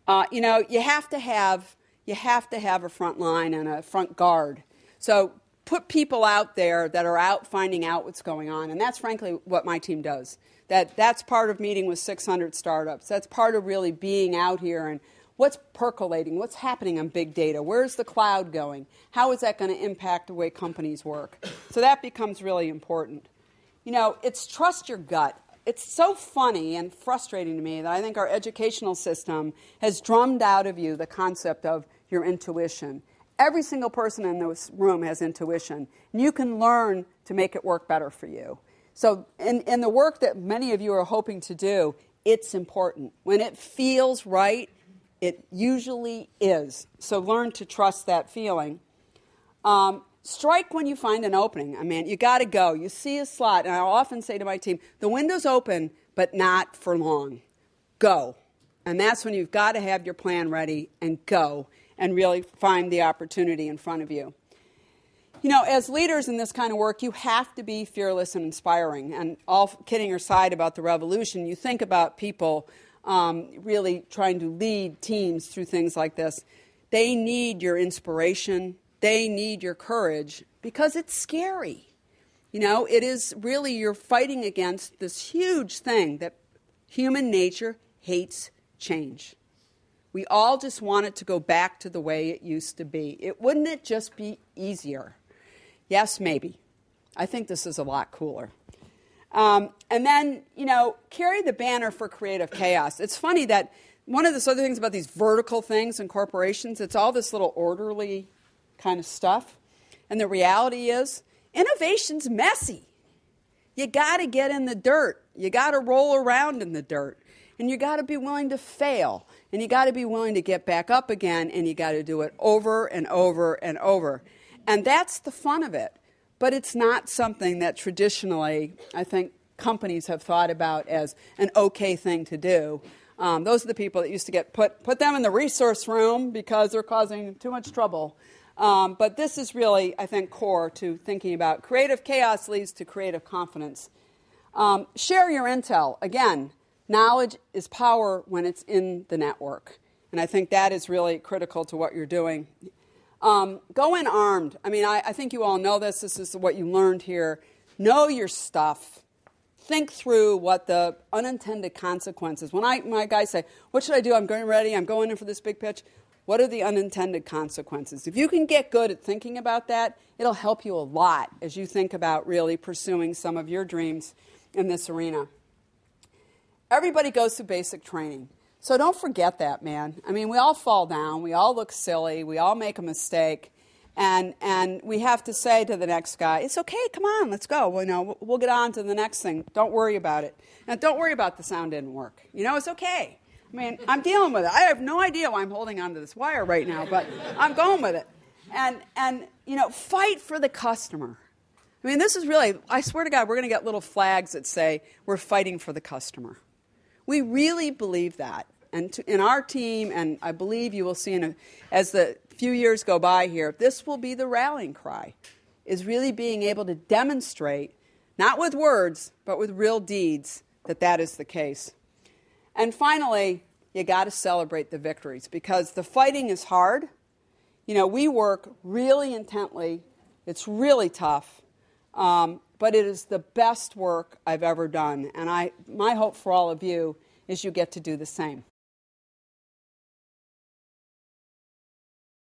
You have to have a front line and a front guard. So put people out there that are out finding out what's going on, and that's frankly what my team does. That's part of meeting with 600 startups. That's part of really being out here and what's percolating, what's happening on big data, where's the cloud going, how is that going to impact the way companies work. So that becomes really important. It's trust your gut. It's so funny and frustrating to me that I think our educational system has drummed out of you the concept of your intuition. Every single person in this room has intuition, and you can learn to make it work better for you. So in the work that many of you are hoping to do, it's important. When it feels right, it usually is. So learn to trust that feeling. Strike when you find an opening. You got to go. You see a slot, and I often say to my team, the window's open, but not for long. Go. And that's when you've got to have your plan ready and go and really find the opportunity in front of you. As leaders in this kind of work, you have to be fearless and inspiring. And all kidding aside about the revolution, you think about people really trying to lead teams through things like this. They need your inspiration. They need your courage because it's scary. It is really, you're fighting against this huge thing that human nature hates change. We all just want it to go back to the way it used to be. Wouldn't it just be easier? Yes, maybe. I think this is a lot cooler. And then, carry the banner for creative chaos. It's funny that one of the other things about these vertical things in corporations, it's all this little orderly kind of stuff. And the reality is, innovation's messy. You got to get in the dirt. You got to roll around in the dirt. And you got to be willing to fail. And you got to be willing to get back up again. And you got to do it over and over and over. And that's the fun of it. But it's not something that traditionally, I think, companies have thought about as an okay thing to do. Those are the people that used to get put them in the resource room because they're causing too much trouble. But this is really, I think, core to thinking about creative chaos leads to creative confidence. Share your intel. Again, knowledge is power when it's in the network. And I think that is really critical to what you're doing. Go in armed. I think you all know this. This is what you learned here. Know your stuff. Think through what the unintended consequences. When my guys say, what should I do? I'm going ready. I'm going in for this big pitch. What are the unintended consequences? If you can get good at thinking about that, it'll help you a lot as you think about really pursuing some of your dreams in this arena. Everybody goes through basic training. So don't forget that, man. We all fall down. We all look silly. We all make a mistake. And we have to say to the next guy, it's okay, come on, let's go. We'll get on to the next thing. Don't worry about it. And don't worry about the sound didn't work. It's okay. I'm dealing with it. I have no idea why I'm holding onto this wire right now, but I'm going with it. And fight for the customer. This is really, I swear to God, we're going to get little flags that say we're fighting for the customer. We really believe that. And in our team, and I believe you will see as the few years go by here, this will be the rallying cry, is really being able to demonstrate, not with words, but with real deeds, that is the case. And finally, you got to celebrate the victories, because the fighting is hard. We work really intently. It's really tough. But it is the best work I've ever done. And my hope for all of you is you get to do the same.